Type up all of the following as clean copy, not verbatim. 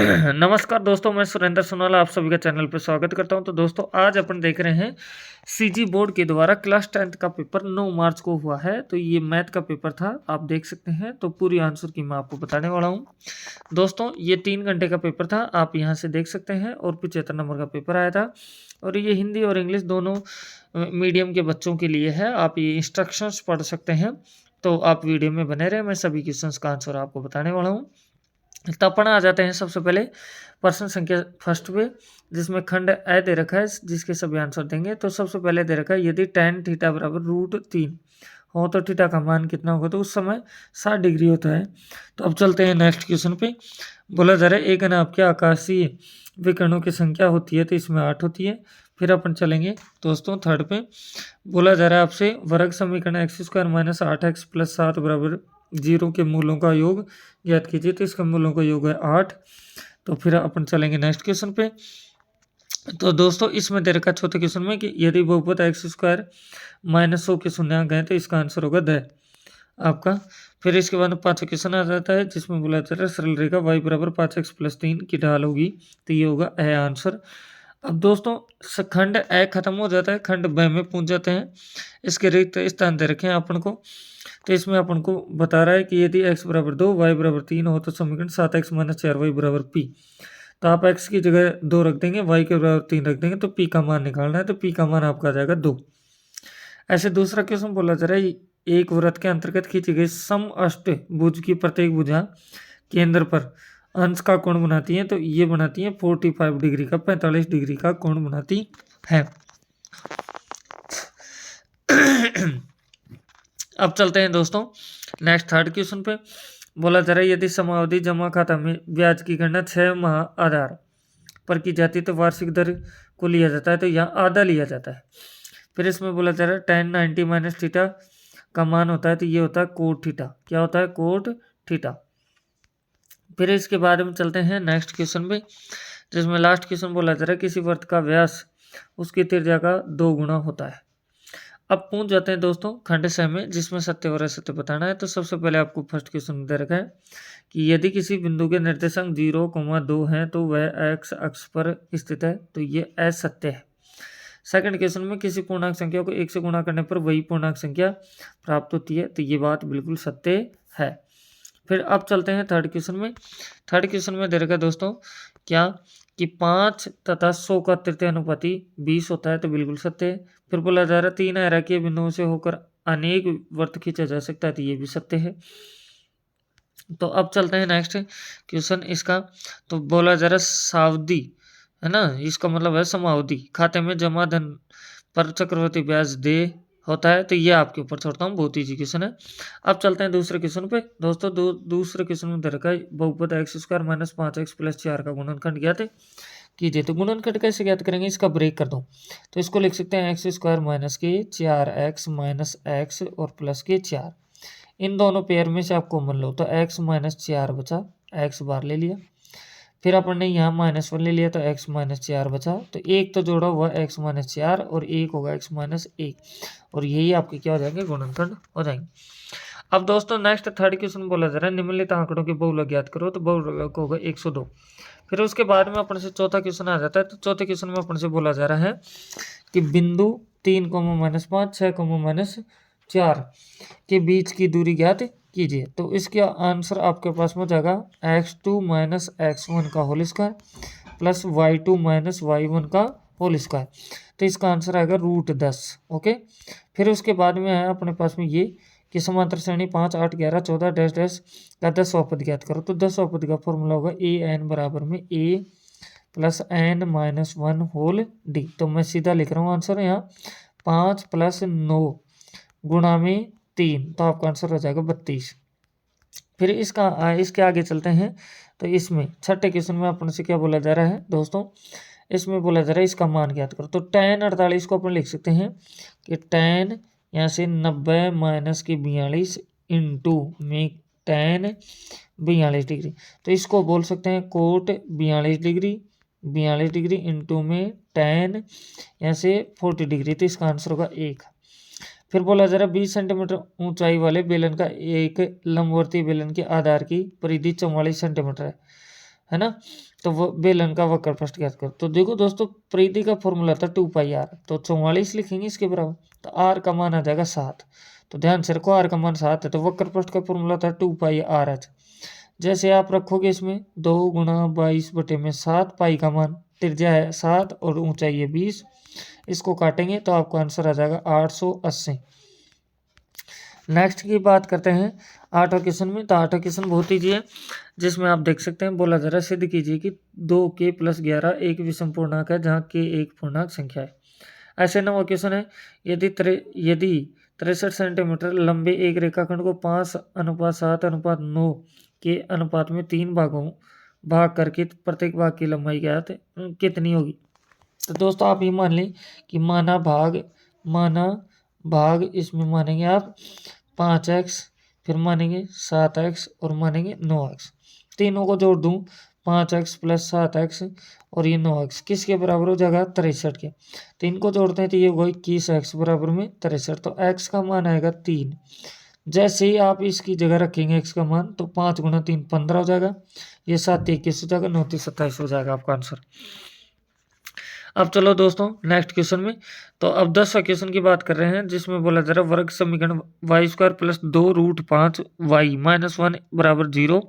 नमस्कार दोस्तों, मैं सुरेंद्र सोनाला आप सभी का चैनल पे स्वागत करता हूं। तो दोस्तों आज अपन देख रहे हैं सीजी बोर्ड के द्वारा क्लास 10th का पेपर 9 मार्च को हुआ है। तो ये मैथ का पेपर था, आप देख सकते हैं। तो पूरी आंसर की मैं आपको बताने वाला हूं। दोस्तों ये 3 घंटे का पेपर था, आप यहाँ से देख सकते हैं। और 75 नंबर का पेपर आया था और ये हिंदी और इंग्लिश दोनों मीडियम के बच्चों के लिए है। आप ये इंस्ट्रक्शंस पढ़ सकते हैं। तो आप वीडियो में बने रहे, मैं सभी क्वेश्चंस का आंसर आपको बताने वाला हूँ। तो अपन आ जाते हैं सबसे पहले प्रश्न संख्या फर्स्ट पे, जिसमें खंड ए दे रखा है, जिसके सभी आंसर देंगे। तो सबसे पहले दे रखा है यदि tan थीटा बराबर √3 हो तो थीटा का मान कितना होगा। तो उस समय 60 डिग्री होता है। तो अब चलते हैं नेक्स्ट क्वेश्चन पे। बोला जा रहा है एक अनाप के आकाशीय विकर्णों की संख्या होती है, तो इसमें 8 होती है। फिर अपन चलेंगे दोस्तों थर्ड पे। बोला जा रहा है आपसे वर्ग समीकरण x² - 8x + 7 बराबर 0 के मूलों का योग ज्ञात कीजिए। तो इसका मूलों का योग है 8। तो फिर अपन चलेंगे नेक्स्ट क्वेश्चन पे। तो दोस्तों इसमें दे रखा चौथे क्वेश्चन में कि यदि बहुपद x² - 100 के शून्यांक हैं, तो इसका आंसर होगा 10 आपका। फिर इसके बाद पांचवा क्वेश्चन आ जाता है, जिसमें बोला जाता है सरल रेखा y = 5x + 3 की ढाल होगी। तो ये होगा ए आंसर। अब दोस्तों खंड ए खत्म हो जाता है, खंड ब में पहुंच जाते हैं। इसके रिक्त स्थान दे रखे हैं अपन को। तो इसमें अपन को बता रहा है कि यदि x = 2 y = 3 हो तो समीकरण 7x - 4y = p। तो आप x की जगह 2 रख देंगे, y के बराबर 3 रख देंगे। तो p का मान निकालना है, तो p का मान आपका आ जाएगा 2। ऐसे दूसरा क्वेश्चन बोला जा रहा है एक वृत्त के अंतर्गत खींची गई समअष्टभुज की प्रत्येक भुजा केंद्र पर अंश का कोण बनाती है। तो ये बनाती है 45 डिग्री का, 45 डिग्री का कोण बनाती है। अब चलते हैं दोस्तों नेक्स्ट थर्ड क्वेश्चन पे। बोला जा रहा है यदि समावधि जमा खाता में ब्याज की गणना 6 माह आधार पर की जाती है, तो वार्षिक दर को लिया जाता है। तो यहाँ आधा लिया जाता है। फिर इसमें बोला जा रहा है tan 90 - थीटा का मान होता है, तो ये होता है कोट थीटा। क्या होता है? Cot theta. फिर इसके बाद में चलते हैं नेक्स्ट क्वेश्चन पे, जिसमें लास्ट क्वेश्चन बोला जा रहा है किसी वृत्त का व्यास उसकी त्रिज्या का 2 गुना होता है। अब पहुंच जाते हैं दोस्तों खंड स में, जिसमें सत्य और असत्य बताना है। तो सबसे पहले आपको फर्स्ट क्वेश्चन दे रखा है कि यदि किसी बिंदु के निर्देशांक 0,2 हैं, तो वह x अक्ष पर स्थित है। तो ये असत्य है। सेकंड क्वेश्चन में किसी पूर्णांक संख्या को 1 से गुणा करने पर वही पूर्णांक संख्या प्राप्त होती है। तो ये बात बिल्कुल सत्य है। फिर अब चलते हैं थर्ड क्वेश्चन में। थर्ड क्वेश्चन में दे रखा है दोस्तों क्या कि 5 तथा 100 का तृतीय अनुपाती 20 होता है। तो बिल्कुल सत्य है। फिर बोला जा रहा है 3 आयताकार बिंदुओं से होकर अनेक वृत्त खींचा जा सकता है। तो ये भी सत्य है। तो अब चलते हैं नेक्स्ट क्वेश्चन इसका। तो बोला जा रहा है सावधि है ना, इसका मतलब है समावधि खाते में जमा धन पर चक्रवृद्धि ब्याज दे होता है। तो ये आपके ऊपर छोड़ता हूँ, बहुत ईजी क्वेश्चन है। अब चलते हैं दूसरे क्वेश्चन पे दोस्तों। दूसरे क्वेश्चन में दे रखा है बहुपद x² - 5x + 4 का गुणनखंड ज्ञात कीजिए। तो गुणनखंड कैसे ज्ञात करेंगे, इसका ब्रेक कर दो। तो इसको लिख सकते हैं x² - के 4x - x और प्लस के 4। इन दोनों पेयर में से आप कॉमन लो, तो x - 4 बचा, x बार ले लिया। फिर अपन ने यहाँ -1 ले लिया, तो x - 4 बचा। तो एक तो जोड़ा हुआ x - 4 और एक होगा x - 1, और यही आपके क्या हो जाएंगे, गुणनखंड हो जाएंगे। अब दोस्तों नेक्स्ट थर्ड क्वेश्चन बोला जा रहा है निम्नलिखित आंकड़ों के बहुलक ज्ञात करो। तो बहुलक होगा 102। फिर उसके बाद में अपन से चौथा क्वेश्चन आ जाता है। तो चौथे क्वेश्चन में अपन से बोला जा रहा है कि बिंदु 3, -5, 6, -4 के बीच की दूरी ज्ञात कीजिए। तो इसका आंसर आपके पास में हो जाएगा x2 - x1 का whole square plus y2 - y1 का होल स्क्वायर। तो इसका आंसर आएगा √10। ओके। फिर उसके बाद में है अपने पास में ये कि समांतर श्रेणी 5, 8, 11, 14 डैश डैश का 10वां पद ज्ञात करो। तो 10वां पद का फॉर्मूला होगा an बराबर में a + n - 1 होल d। तो मैं सीधा लिख रहा हूँ आंसर यहाँ 5 + 9 गुणा में 3। तो आपका आंसर हो जाएगा 32। फिर इसके आगे चलते हैं। तो इसमें छठे क्वेश्चन में अपन से क्या बोला जा रहा है दोस्तों, इसमें बोला जा रहा है इसका मान ज्ञात करो। तो tan 48 को अपन लिख सकते हैं कि tan यहाँ से 90 - 42 इंटू में tan 42 डिग्री। तो इसको बोल सकते हैं कोट 42 डिग्री, 42 डिग्री इंटू में tan यहाँ से 40 डिग्री। तो इसका आंसर होगा 1। फिर बोला जा रहा है 20 सेंटीमीटर ऊंचाई वाले बेलन का एक लंबवर्ती बेलन के आधार की परिधि 44 सेंटीमीटर है ना। तो वो बेलन का वक्र पृष्ठ ज्ञात करो। तो देखो दोस्तों, परिधि का फॉर्मूला था 2πr, तो 44 लिखेंगे इसके बराबर। तो r का मान आ जाएगा 7। तो ध्यान से रखो, r का मान 7 है, तो वक्र पृष्ठ का फॉर्मूला था 2πrh। जैसे आप रखोगे इसमें 2 गुणा 22/7, पाई का मान त्रिज्या है 7 और ऊंचाई है 20, इसको काटेंगे तो आपको आंसर आ जाएगा 880। नेक्स्ट की बात करते हैं 8वां क्वेश्चन में। तो 8वां क्वेश्चन बहुत ईजी है, जिसमें आप देख सकते हैं, बोला जरा सिद्ध कीजिए कि 2k + 11 एक विषम पूर्णांक है जहाँ k एक पूर्णांक संख्या है। ऐसे 9वां क्वेश्चन है, यदि 63 सेंटीमीटर लंबे एक रेखाखंड को 5:7:9 के अनुपात में 3 भाग करके प्रत्येक भाग की लंबाई ज्ञात कितनी होगी। तो दोस्तों आप ये मान लें कि माना भाग इसमें मानेंगे आप 5x, फिर मानेंगे 7x और मानेंगे 9x। तीनों को जोड़ दूं, 5x + 7x और ये 9x किसके बराबर हो जाएगा, 63 के। तो इनको जोड़ते हैं तो ये होगा 21x बराबर में 63। तो x का मान आएगा 3। जैसे ही आप इसकी जगह रखेंगे x का मान, तो 5 × 3 15 हो जाएगा, ये 7 21 हो जाएगा, 9 3 27 हो जाएगा आपका आंसर। अब चलो दोस्तों नेक्स्ट क्वेश्चन में। तो अब 10वां क्वेश्चन की बात कर रहे हैं, जिसमें बोला जा रहा है वर्ग समीकरण y² + 2√5y - 1 = 0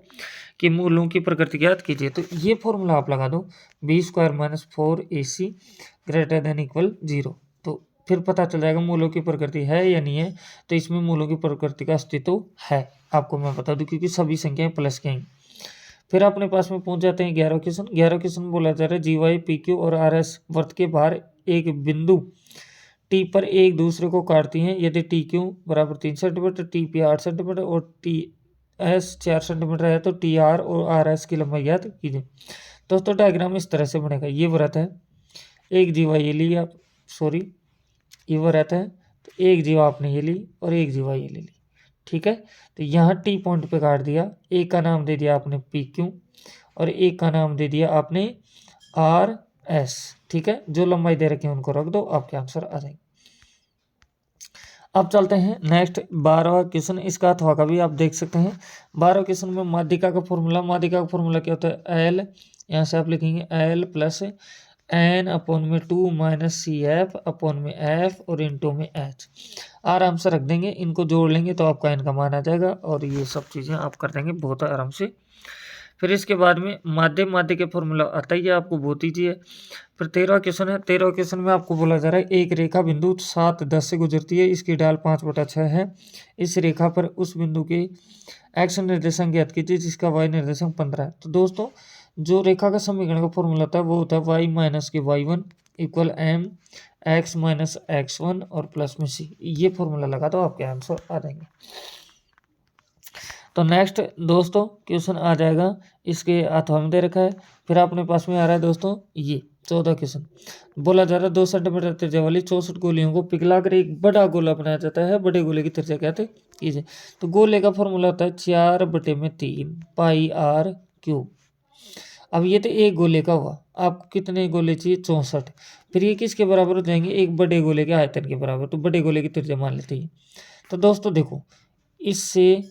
के मूलों की प्रकृति ज्ञात कीजिए। तो ये फॉर्मूला आप लगा दो, b² - 4ac > 0। तो फिर पता चल जाएगा मूलों की प्रकृति है या नहीं है। तो इसमें मूलों की प्रकृति का अस्तित्व है, आपको मैं बता दूं, क्योंकि सभी संख्याएं प्लस की हैं। फिर अपने पास में पहुंच जाते हैं 11वां क्वेश्चन। 11वां क्वेश्चन बोला जा रहा है GY, PQ और RS वृत्त के बाहर एक बिंदु T पर एक दूसरे को काटती हैं। यदि TQ = 3 सेंटीमीटर, TP 8 सेंटीमीटर और TS 4 सेंटीमीटर है, तो TR और RS की लंबाई ज्ञात कीजिए। दोस्तों डायग्राम इस तरह से बनेगा, ये वृत्त है, एक जीवा ये ली आप, सॉरी ये वृत्त है, तो एक जीवा आपने ये ली और एक जीवा ये ले ली, ठीक है। तो यहाँ टी पॉइंट पे काट दिया, एक का नाम दे दिया आपने PQ और एक का नाम दे दिया आपने RS, ठीक है। जो लंबाई दे रखी है उनको रख दो, आपके आंसर आ जाएंगे। अब चलते हैं नेक्स्ट 12वां क्वेश्चन। इसका अथवा का भी आप देख सकते हैं। 12वां क्वेश्चन में माध्यिका का फॉर्मूला क्या होता है, L, यहाँ से आप लिखेंगे L + n/2 - CF/F और इंटू में H। आराम से रख देंगे, इनको जोड़ लेंगे तो आपका n का मान आ जाएगा, और ये सब चीज़ें आप कर देंगे बहुत आराम से। फिर इसके बाद में माध्य के फॉर्मूला आता ही है, आपको बहुत ईजी है। फिर 13वां क्वेश्चन है। 13वां क्वेश्चन में आपको बोला जा रहा है एक रेखा बिंदु 7 10 से गुजरती है, इसकी ढाल 5/6 है। इस रेखा पर उस बिंदु के x निर्देशांक ज्ञात कीजिए जिसका y निर्देशांक 15 है। तो दोस्तों जो रेखा का समीकरण का फॉर्मूला होता है वो होता है y - y1 = m x - x1 और प्लस में c। ये फॉर्मूला लगा दो, आपके आंसर आ जाएंगे। तो नेक्स्ट दोस्तों क्वेश्चन आ जाएगा, इसके अथवा में दे रखा है। फिर अपने पास में आ रहा है दोस्तों ये 14 क्वेश्चन। बोला जा रहा है 2 सेंटीमीटर त्रिज्या वाली 64 गोलियों को पिघलाकर एक बड़ा गोला बनाया जाता है, बड़े गोले की त्रिज्या क्या कीजिए। तो गोले का फॉर्मूला होता है 4/3 πr³। अब ये तो एक गोले का हुआ, आपको कितने गोले चाहिए, 64। फिर ये किसके बराबर हो जाएंगे, एक बड़े गोले के आयतन के बराबर। तो बड़े गोले की त्रिज्या मान लेते हैं। तो दोस्तों देखो, इससे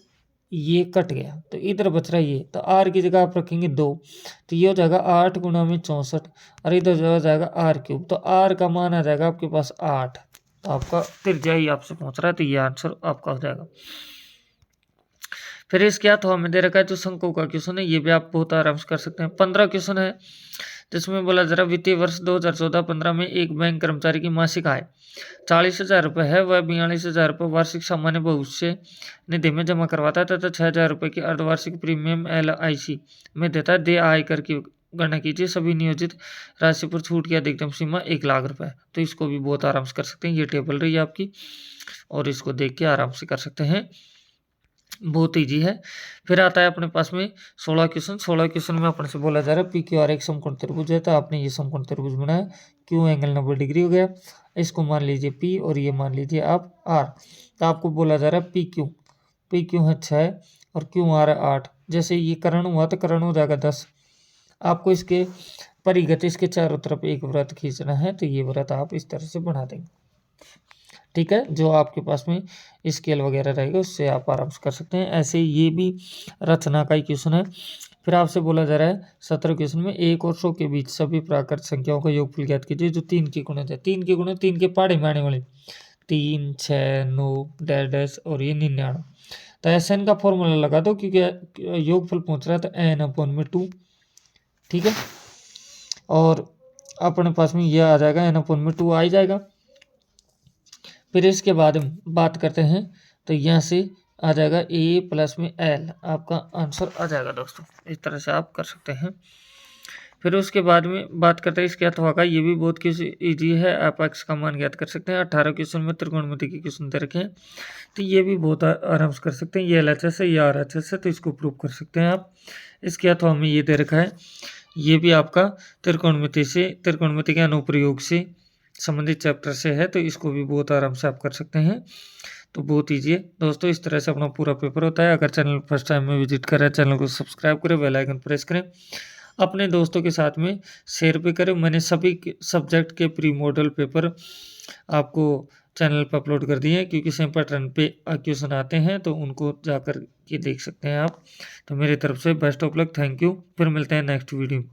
ये कट गया तो इधर बच रहा है ये, तो r की जगह आप रखेंगे 2, तो ये हो जाएगा 8 × 64 और इधर हो जाएगा r³। तो r का मान आ जाएगा आपके पास 8। तो आपका त्रिज्या ही आपसे पहुंच रहा है, तो ये आंसर आपका हो जाएगा। फिर इसके अथवा में दे रखा है जो शंकों का क्वेश्चन है, ये भी आप बहुत आराम से कर सकते हैं। 15 क्वेश्चन है, जिसमें बोला जरा वित्तीय वर्ष 2014-15 में एक बैंक कर्मचारी की मासिक आय 40,000 रुपये है, वह 42,000 रुपये वार्षिक सामान्य भविष्य निधि में जमा करवाता है तथा 6,000 रुपये की अर्धवार्षिक प्रीमियम LIC में देता है। दे आयकर की गणना कीजिए, सभी नियोजित राशि पर छूट की अधिकतम सीमा 1 लाख रुपये। तो इसको भी बहुत आराम से कर सकते हैं, ये टेबल रही है आपकी, और इसको देख के आराम से कर सकते हैं, बहुत ईजी है। फिर आता है अपने पास में 16 क्वेश्चन। 16 क्वेश्चन में अपने से बोला जा रहा है PQR एक समकोण त्रिभुज है, तो आपने ये समकोण त्रिभुज बनाया, Q एंगल 90 डिग्री हो गया, इसको मान लीजिए P और ये मान लीजिए आप R। तो आपको बोला जा रहा है PQ है 6 और QR है 8। जैसे ये कर्ण हुआ तो कर्ण हो जाएगा 10। आपको इसके परिगत इसके चारों तरफ एक वृत्त खींचना है, तो ये वृत्त आप इस तरह से बना देंगे, ठीक है। जो आपके पास में स्केल वगैरह रहेगा उससे आप आराम से कर सकते हैं। ऐसे ये भी रचना का ही क्वेश्चन है, फिर आपसे बोला जा रहा है 17 क्वेश्चन में 1 और 100 के बीच सभी प्राकृत संख्याओं का योगफल ज्ञात कीजिए जो 3 के गुणज है। 3 के गुणज 3 के पहाड़े में आने वाले 3, 6, 9 डैश डैश और ये 99। तो SN का फॉर्मूला लगा दो क्योंकि योगफल पूछ रहा है तो n/2। ठीक है, और अपने पास में यह आ जाएगा n/2 आ ही जाएगा। फिर इसके बाद हम बात करते हैं तो यहाँ से आ जाएगा a प्लस में l, आपका आंसर आ जाएगा दोस्तों। इस तरह से आप कर सकते हैं। फिर उसके बाद में बात करते हैं इसके अथवा का, ये भी बहुत ईजी है, आप x का मान ज्ञात कर सकते हैं। 18 क्वेश्चन में त्रिकोणमिति के क्वेश्चन दे रखे हैं तो ये भी बहुत आराम से कर सकते हैं। ये LHS है, ये RHS है, तो इसको प्रूव कर सकते हैं आप। इसके अथवा में ये दे रखा है, ये भी आपका त्रिकोणमिति के अनुप्रयोग से संबंधित चैप्टर से है, तो इसको भी बहुत आराम से आप कर सकते हैं। तो बहुत ईजी है दोस्तों। इस तरह से अपना पूरा पेपर होता है। अगर चैनल फर्स्ट टाइम में विजिट कर रहे हैं, चैनल को सब्सक्राइब करें, बेल आइकन प्रेस करें, अपने दोस्तों के साथ में शेयर भी करें। मैंने सभी सब्जेक्ट के प्री मॉडल पेपर आपको चैनल पर अपलोड कर दिए हैं, क्योंकि सेम पैटर्न पे क्वेश्चन आते हैं तो उनको जाकर के देख सकते हैं आप। तो मेरी तरफ से best of luck, thank you. फिर मिलते हैं नेक्स्ट वीडियो।